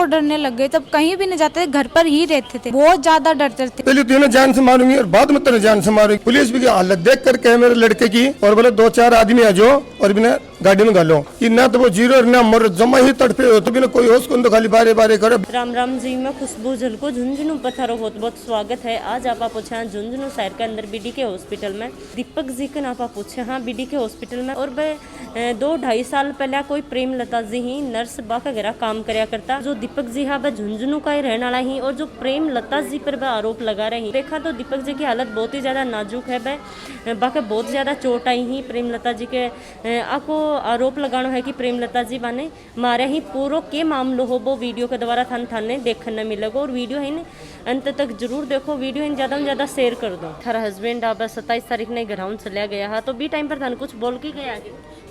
बहुत डरने लग गए। तब कहीं भी नहीं जाते थे, घर पर ही रहते थे, बहुत ज्यादा डरते थे। पहले तो जान से मारूंगी और बाद में तेरे जान से मारूंगी। पुलिस भी की हालत देख करके मेरे लड़के की और बोले 2-4 आदमी आ जाओ और बिना गाड़ी में गालो कि ना तो वो जीरो ना मर जमा ही तड़पे हो तो बिना कोई होश को खाली बारे बारे करे। राम राम जी, मैं खुशबू झलको झुंझुनू पथारो बहुत बहुत स्वागत है। आज आप पूछे हैं झुंझुनू शहर के अंदर बीडी के हॉस्पिटल में दीपक जी के नाम पूछे हाँ बीडी के हॉस्पिटल में। और वह 2-2.5 साल पहले कोई प्रेम लता जी ही नर्स बाका घेरा काम कराया करता। जो दीपक जी है वह झुंझुनू का ही रहने वाला ही और जो प्रेम लता जी पर वह आरोप लगा रहे हैं। देखा तो दीपक जी की हालत बहुत ही ज्यादा नाजुक है। वह बाका बहुत ज्यादा चोट आई ही प्रेम लता जी के आपको आरोप लगाना है कि प्रेम लता जी बाने मारे ही पूरो के मामलो हो वो वीडियो के द्वारा थाने देखने मिलेगा। और वीडियो है अंत तक जरूर देखो, वीडियो है ज्यादा से ज्यादा शेयर कर दो। थारा हस्बैंड अब 27 तारीख ने ग्राउंड चलिया गया है तो बी टाइम पर थाने कुछ बोल के गया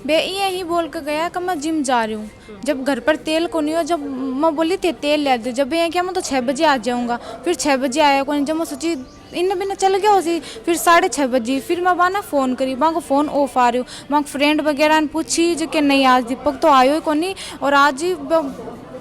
बे यही बोल के गया कि मैं जिम जा रही हूँ। जब घर पर तेल को नहीं हो, जब मैं बोली थी तेल ले दो, जब ये क्या मैं तो 6 बजे आ जाऊँगा। फिर 6 बजे आया को नहीं, जब मैं सोची इन बिना चल गया उसी। फिर 6:30 बजे फिर मैं वहाँ फ़ोन करी, वहाँ को फ़ोन ऑफ आ रही हूँ। वहाँ फ्रेंड वगैरह ने पूछी जो कि नहीं आज दीपक तो आयो ही को नहीं। और आज ही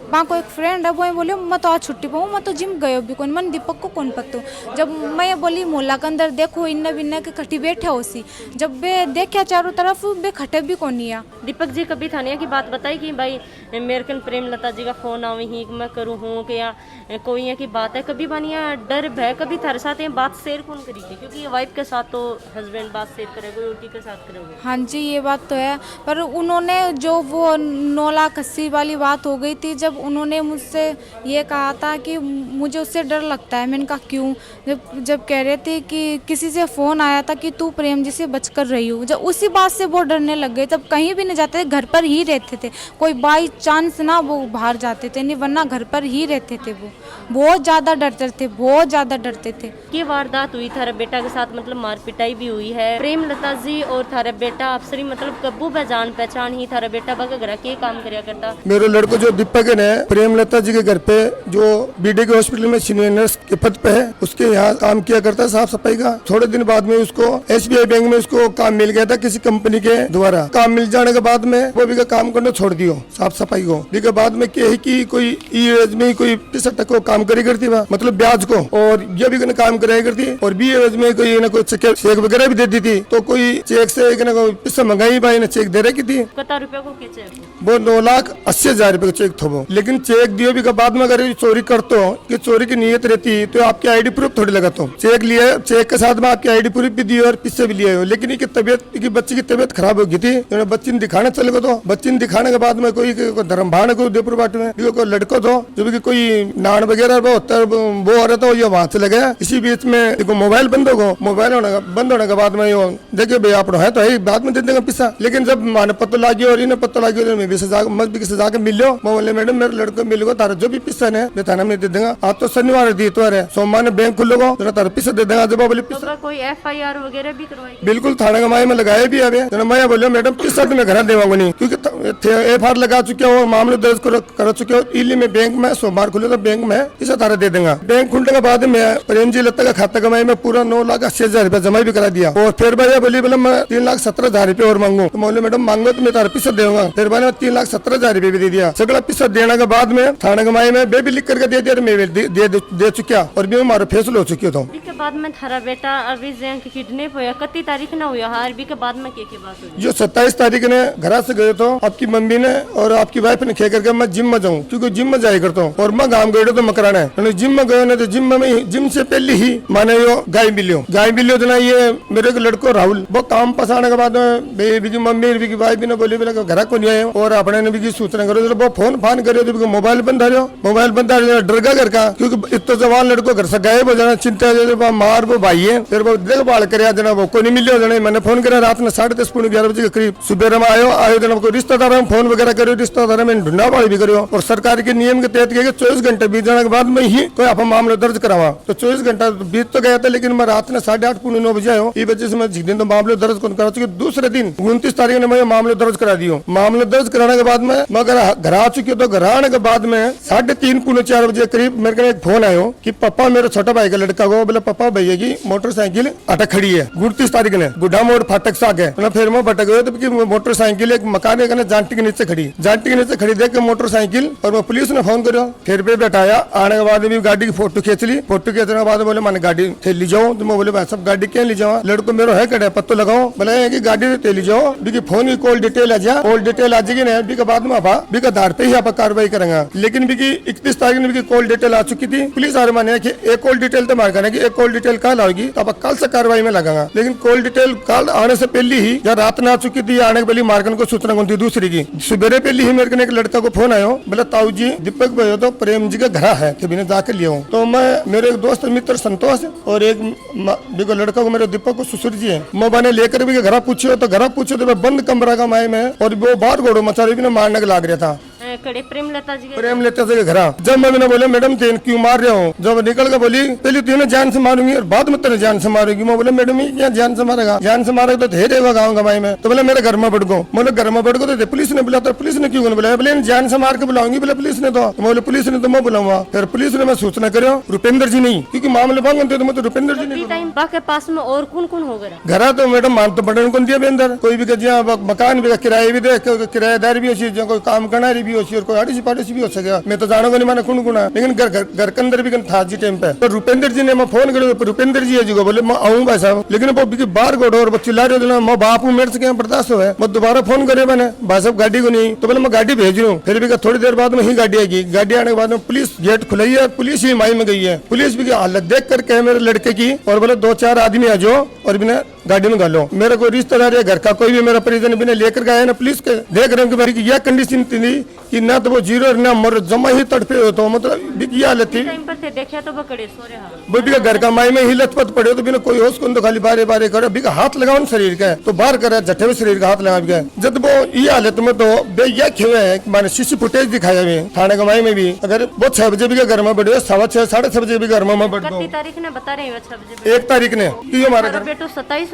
वहाँ को एक फ्रेंड है वो बोले मैं तो आज छुट्टी पाऊँ, मैं तो जिम गयो भी कौन, मन दीपक को कौन पता। जब मैं ये बोली मोहल्ला के अंदर देखो इन्ना बिन्ना के खटी बैठे उसी, जब वे देखा चारों तरफ वे खटे भी कौन नहीं। दीपक जी कभी थाने की बात बताई कि भाई मेरे कन प्रेम लता जी का फोन आवे ही मैं करूँ हूँ कि या कोई यहाँ की बात है कभी बनिया डर भय कभी थारे साथ ये बात शेयर कौन करी थी? क्योंकि वाइफ के साथ तो हस्बैंड बात शेयर करेगा, उल्टी के साथ करोगे। हाँ जी ये बात तो है, पर उन्होंने जो वो 9,80,000 वाली बात हो गई थी, जब उन्होंने मुझसे ये कहा था कि मुझे उससे डर लगता है। मैंने कहा क्यों? जब कह रहे थे कि किसी से फ़ोन आया था कि तू प्रेम जी से बचकर रही हो, जब उसी बात से वो डरने लग गए। तब कहीं भी नहीं जाते थे, घर पर ही रहते थे। कोई बाई चांस ना वो बाहर जाते थे, नहीं वरना घर पर ही रहते थे। वो बहुत ज़्यादा डरते थे, बहुत ज़्यादा डरते थे। ये वारदात हुई थारे बेटा के साथ, मतलब मार पिटाई भी हुई है। प्रेम लता जी और थारे बेटा अफसरी मतलब कब्बू जान पहचान ही थारा बेटा बाका घर के काम कराया करता। मेरे लड़को जो दीपक है प्रेम लता जी के घर पे जो बीडी के हॉस्पिटल में सीनियर नर्स के पद पे है, उसके यहाँ काम किया करता है साफ सफाई का। थोड़े दिन बाद में उसको SBI बैंक में उसको काम मिल गया था किसी कंपनी के द्वारा। काम मिल जाने के बाद में वो भी काम करना छोड़ दियो साफ सफाई को। के बाद में क्या है कि कोई एज में कोई 65 को काम करी करती वह मतलब ब्याज को, और ये भी काम कराया करती। और बी एज में कोई ना कोई चेक वगैरह भी देती थी, तो कोई चेक से पैसा मंगाई भाई ने चेक दे रखी थी। कितना रुपया को के चेक? वो 9,80,000 रुपए का चेक था वो। लेकिन चेक दियो भी बाद में अगर चोरी करते हो कि चोरी की नीयत रहती तो आपकी ID प्रूफ थोड़ी लगाता हूँ। चेक लिया, चेक के साथ में आपकी ID प्रूफ भी दी और पिस्से भी लिए हो। लेकिन इनकी तबियत की बच्ची की तबियत खराब हो गई थी, बच्ची ने दिखाने चले गए। तो बच्ची ने दिखाने के बाद में कोई धर्म भाण को उदयपुर बाट में कोई लड़को तो जो भी कोई नान वगैरह वो होता है वो हो रहा था, ये वहाँ चले गया। इसी बीच में देखो मोबाइल बंद हो गो, मोबाइल बंद होने के बाद में यो देखिए भाई आप है तो है बाद में दे देंगे पिस्सा। लेकिन जब माने पता लगी और इन्हें पता लगी तो जाके मिलो, बोले मैडम मेरे लड़को मिल गो तारा जो भी पिस्सा है मैं थाना में दे देगा। आज तो शनिवार दी तो है, सोमवार ने बैंक खुलेगा तो तारा पिस्सा दे देगा। जब बोले तो कोई FIR वगैरह भी करवाई? बिल्कुल थाने का माई में लगाया भी है। मैं बोलियो मैडम पिस्सा तो मैं घर देवांगा नहीं, क्योंकि FIR लगा चुके हो, मामले दर्ज कर चुके हो। इली में बैंक में सोमवार खुले तो बैंक में पिस्सा तारा दे देगा। बैंक खुलने के बाद में प्रेम जी लता का खाता कमाई में पूरा 9,80,000 रुपया जमा भी करा दिया। और फिर भैया बोली बोले मैं 3,17,000 रुपये और मांगू, तो बोले मैडम मांगो तो मैं तारा पिस्सा देगा। फिर मैंने 3,17,000 रुपये भी दे दिया। सगला पिस्सा देने के बाद में थाने कमाई में बे भी लिख करके दे दिया, मैं दे चुका और भी हमारा फैसला हो चुकी था। के बाद में थारा बेटा अभी किडनैप हुआ, कितनी तारीख ना हुआ है? अरबी के बाद में क्या बात हुई? जो 27 तारीख ने घर से गए तो आपकी मम्मी ने और आपकी वाइफ ने कह करके मैं जिम में जाऊँ, क्योंकि जिम में जाया करता हूँ। और मैं गाँव गए तो मकराना है, जिम में गए ना तो जिम से पहले ही माने यो गाय मिलियो जना ये मेरे लड़को राहुल वो काम पसाने के बाद में मम्मी भी वाइफ भी ने बोली घर को नहीं आए और अपने ने भी सूचना करो। वो फोन फान करो, मोबाइल बंद डर गया घर का, क्योंकि इतना जवान लड़को घर से गायब हो जाना चिंता मार वो भाई है। फिर वो देखभाल कर जना वो कोई नहीं मिलियो जना। मैंने फोन करा रात में 10:30 पौने 11 बजे के करीब। सुबह में आयो जना कोई रिश्तेदार में फोन वगैरह करो, रिश्तेदार में ढूंढा भाई भी करो। और सरकार के नियम के तहत 24 घंटे बीत जाने के बाद में ही कोई आप मामला दर्ज करावा। तो 24 घंटा बीत तो गया था, लेकिन मैं रात में 8:30 पौने 9 बजे आयो। इस वजह से मैं जिस दिन तो मामले दर्ज करा चुकी। दूसरे दिन 29 तारीख ने मैं मामले दर्ज करा दियो। मामले दर्ज कराने के बाद में मैं घर आ चुकी। तो घर आने के बाद में 3:30 पौने 4 बजे करीब मेरे को एक फोन आयो कि पापा मेरे छोटा भाई का लड़का को बोले पापा भैया की मोटरसाइकिल अटक खड़ी है 29 तारीख ने गुड्डा मोड़ फाटक से आगे मतलब फिर मैं भटक गयो तो मोटरसाइकिल एक मकान के जांटी के नीचे खड़ी देख के मोटरसाइकिल और मैं पुलिस ने फोन करो फिर पे बैठाया आने के बाद भी गाड़ी की फोटो खींच ली फोटो खींचने के बाद बोले मैंने गाड़ी थे ली जाओ तो मैं बोले भाई सब गाड़ी क्या ली जाओ लड़को मेरा है कड़े पत्तो लगाओ बोले की गाड़ी थे ली जाओ भी फोन की कॉल डिटेल आ जा कॉल डिटेल आ जाएगी ना भी के बाद में भी के आधार पे ही आप कार्रवाई करेंगे लेकिन भी 31 तारीख में भी कॉल डिटेल आ चुकी थी पुलिस आर माने कि एक कॉल डिटेल तो मार कि एक कॉल डिटेल कल आओगी तो आप कल से कार्रवाई में लगागा लेकिन कॉल डिटेल कल आने से पहले ही या रात में आ चुकी थी आने के पहले मार्गन को सूचना कौन थी दूसरी की सुबह पहले ही मेरे को एक लड़का को फोन आयो बोला ताऊ जी दीपक भाई तो प्रेम जी का घर है कि मैंने जाकर लिया हूँ तो मैं मेरे एक दोस्त मित्र संतोष और एक लड़का को मेरे दीपक को ससुर जी है मैं मैंने लेकर भी घर पूछो तो मैं बंद कमरा का माए में और वो बाहर घोड़ो मचा रही मारने के लाग रहा था कड़े प्रेमलता जी के घर जब मैं बोले मैडम तेन क्यों मार रहे हो जब निकल के बोली पहले तीनों जान से मारूंगी और बाद में तेरे जान से मारूंगी मैं बोले मैडम ये क्या जान से मारेगा जान से मारेगा तो ढेर गाँव गवाई में तो बोले मेरे घर में बढ़ गो बोले घर में बढ़ गो तो पुलिस ने बुलाया तो पुलिस ने क्यों नहीं बुलाया बोले जान से मार के बुलाऊंगी बोले पुलिस ने तो बोले पुलिस ने तो मैं बुलाऊंगा फिर पुलिस ने मैं सूचना करो रुपेंद्र जी नहीं क्योंकि मामले बांगते तो मैं तो रुपेंद्र जी नहीं के पास में और कौन कौन हो गया घर तो मैडम मान तो बड़न कौन दिया अंदर कोई भी मकान भी किराए भी दे किराएदार भी हो कोई काम करना भी हो कोई आड़ी भी हो सके मैं तो जानो नहीं माने कौन लेकिन घर के अंदर भी था जी टाइम पे तो रुपेंद्र जी ने मैं फोन कर रुपेंद्र जी है जी को बोले मैं आऊँ भाई साहब लेकिन वो बाहर गोड़ो और चिल्ला रहे हो मैं बाप हूँ मेरे से क्या बर्दाश्त हो मैं दोबारा फोन करे मैंने भाई साहब गाड़ी को नहीं तो बोले मैं गाड़ी भेज रही हूँ फिर भी थोड़ी देर बाद में ही गाड़ी आएगी गाड़ी आने के बाद में पुलिस गेट खुलाई है पुलिस ही माई में गई है पुलिस भी हालत देख करके मेरे लड़के की और बोले 2-4 आदमी आ जाओ और बिना गाड़ी में गालो मेरा कोई रिश्तेदार है घर का कोई भी मेरा परिजन बिना लेकर गया ना पुलिस के देख रहे हैं कि यह कंडीशन थी कि ना तो वो जीरो ना मर जमा ही तड़पे हो तो मतलब ये हालत थी देखा तो वो भी घर का माई में ही लथपथ पड़े तो बिना कोई होश को तो खाली बारे बारे करे भी हाथ लगाओ शरीर का तो बाहर करे झट्ठे में शरीर का हाथ लगा गया जब वो ये हालत में तो यह खेवे है मैंने सीसी फुटेज दिखाया हुए थाने कमाई में भी अगर वो 6 बजे भी घर में बढ़े 6:15 6:30 बजे भी घर में बढ़ गो तारीख ने बता रहे हैं 1 तारीख ने कि हमारा घर बेटो 27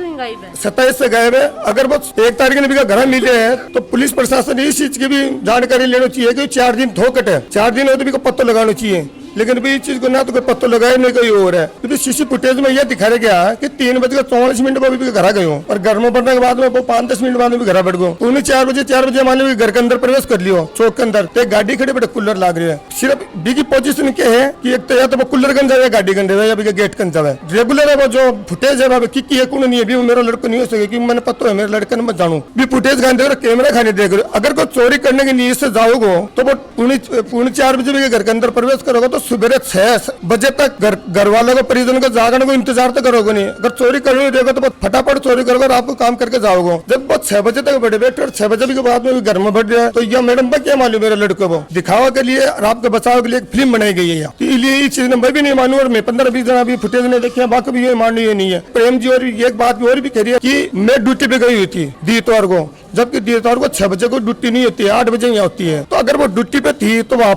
से गायब है अगर वो 1 तारीख ने भी घर मिले हैं तो पुलिस प्रशासन इस चीज की भी जानकारी लेनी चाहिए कि 4 दिन थोकट है 4 दिन हो तो भी पत्ता लगाना चाहिए लेकिन भी इस चीज को ना तो कोई पत्ता लगाए नहीं कोई और है तो सीसी फुटेज में यह दिखाया गया कि 3:44 पर भी घर गए और घर में बढ़ने के बाद में वो 5-10 मिनट बाद में भी घर बैठ गो उन्हें 4 बजे मान लो घर के अंदर प्रवेश कर लियो चौक के अंदर तो गाड़ी खड़ी बड़े कूलर लाग रही है सिर्फ बीगी पोजीशन क्या है कि एक तो या तो वो कूलर गन जाए गाड़ी गन जाए या गेट गन जाए रेगुलर है वो जो फुटेज है की है कौन नहीं है मेरा लड़का नहीं हो सके क्योंकि मैंने पता है मेरे लड़के ने मैं जानू भी फुटेज खाने देख कैमरा खाने देख रहे अगर कोई चोरी करने की नीयत से जाओगे तो वो पुणे 4 बजे भी घर के अंदर प्रवेश करोगे तो सुबह 6 बजे तक घर वालों को परिजन को जागने को इंतजार तो करोगे नहीं अगर चोरी कर रहे तो फटाफट चोरी करोगे और आपको काम करके जाओगे जब बहुत 6 बजे तक बैठे बैठे और 6 बजे के बाद में भी घर में बैठ जाए तो यह मैडम क्या मालूम मेरे लड़के को दिखावा के लिए और आपके बचाव के लिए एक फिल्म बनाई गई है तो इसलिए ये चीज मैं भी नहीं मानू और मैं 15-20 दिन अभी फुटेज ने देखी बाकी भी ये मानू ये नहीं है प्रेम जी और एक बात और भी कह रही है कि मैं ड्यूटी पे गई हुई थी दीतवार को जबकि दीतवार को 6 बजे को ड्यूटी नहीं होती है 8 बजे यहाँ होती है तो अगर वो ड्यूटी पे थी तो वहाँ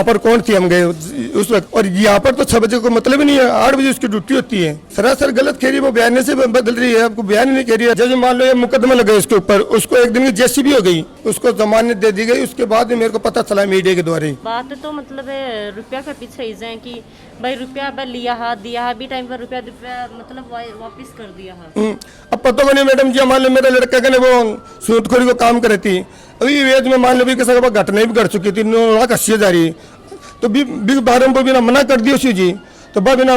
पर कौन थी हम गए उस वक्त और यहाँ पर तो 6 बजे को मतलब ही नहीं है 8 बजे उसकी ड्यूटी होती है सरासर गलत कह रही है वो बयान से बदल रही है आपको बयान नहीं कह रही है जज मान लो ये मुकदमा लगा उसके ऊपर उसको एक दिन की जेसीबी हो गई उसको जमानत दे दी गई उसके बाद मेरे को पता चला मीडिया के द्वारा बात तो मतलब रुपया के पीछे ही जाए कि भाई रुपया लिया है दिया है भी टाइम पर रुपया मतलब वापिस कर दिया है अब पता को नहीं मैडम जी मान लो मेरे लड़के के वो सूदखोरी को काम करे थी अभी वेज में मान लो भी किसी घटना भी घट चुकी थी 9,80,000 तो बारे में बिना मना कर दियो सी जी तो बिना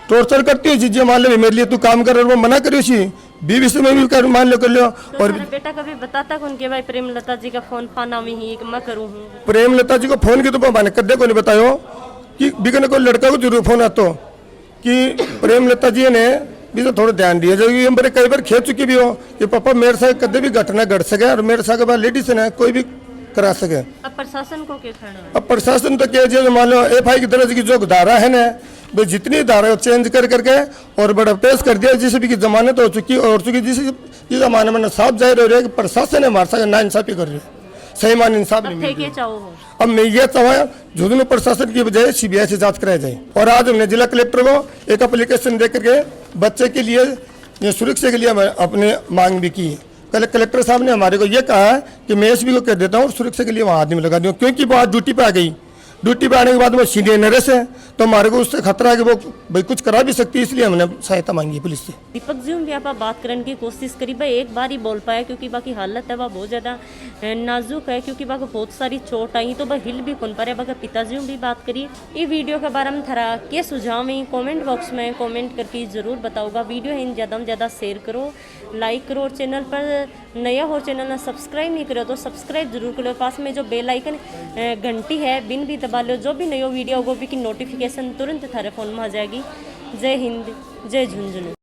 टॉर्चर करती हो जी मान लो मेरे लिए तू काम कर वो मना करियो सी बीवी से मैं भी कर मान लो कर लो तो और बेटा कभी बताता कौन के भाई प्रेमलता जी का फोन फाना में ही मैं करूँ प्रेमलता जी को फोन की तो मैंने कदे को नहीं बतायो कि बिकने को लड़का को जरूर फोन आता कि प्रेमलता जी ने भी तो थोड़ा ध्यान दिया जब ये मेरे कई बार खेल चुकी भी हो कि पापा मेरे साथ कदे भी घटना घट सके और मेरे साथ लेडीज है कोई भी करा सके अब प्रशासन को क्या खड़ा अब प्रशासन तो क्या जो मान लो FI की तरह की जो धारा है ना वो जितनी धारा चेंज कर करके और बड़ा पेश कर दिया जिस भी की जमानत हो चुकी और चुकी जिस जमाने में साफ जाहिर हो रहा है कि प्रशासन है हमारे साथ ना इंसाफी कर रही है सही मान इंसाफ नहीं मिल रही अब मैं ये चाहूँ झुंझुनू प्रशासन की बजाय CBI से जांच कराई जाए और आज हमने जिला कलेक्टर को एक एप्लीकेशन दे करके बच्चे के लिए सुरक्षा के लिए अपने मांग भी की है कलेक्टर साहब ने हमारे को ये कहा है कि मैं SB को कह देता हूँ और सुरक्षा के लिए वहाँ आदमी लगा दूँ क्योंकि वो आज ड्यूटी पे आ गई ड्यूटी पे आने के बाद वो सीनियर नर्स है, तो हमारे को उससे खतरा है कि वो भाई कुछ करा भी सकती है, इसलिए हमने सहायता मांगी है पुलिस से। दीपक जी भी आप बात करने की कोशिश करी, भाई एक बार ही बोल पाया क्योंकि बाकी हालत है वह बहुत ज़्यादा नाजुक है, क्योंकि वह बहुत सारी चोट आई तो वह हिल भी कौन पा रहे। वह पिताजी भी बात करी। ये वीडियो के बारे में थरा के सुझाव में कमेंट बॉक्स में कमेंट करके ज़रूर बताऊँगा। वीडियो है ज़्यादा में ज़्यादा शेयर करो, लाइक करो, और चैनल पर नया हो चैनल ना सब्सक्राइब नहीं करो तो सब्सक्राइब जरूर करो। पास में जो बेल आइकन घंटी है बिन भी दबा लो, जो भी नई वीडियो होगी की नोटिफिकेशन तुरंत थारे फोन में आ जाएगी। जय हिंद, जय झुंझुनू।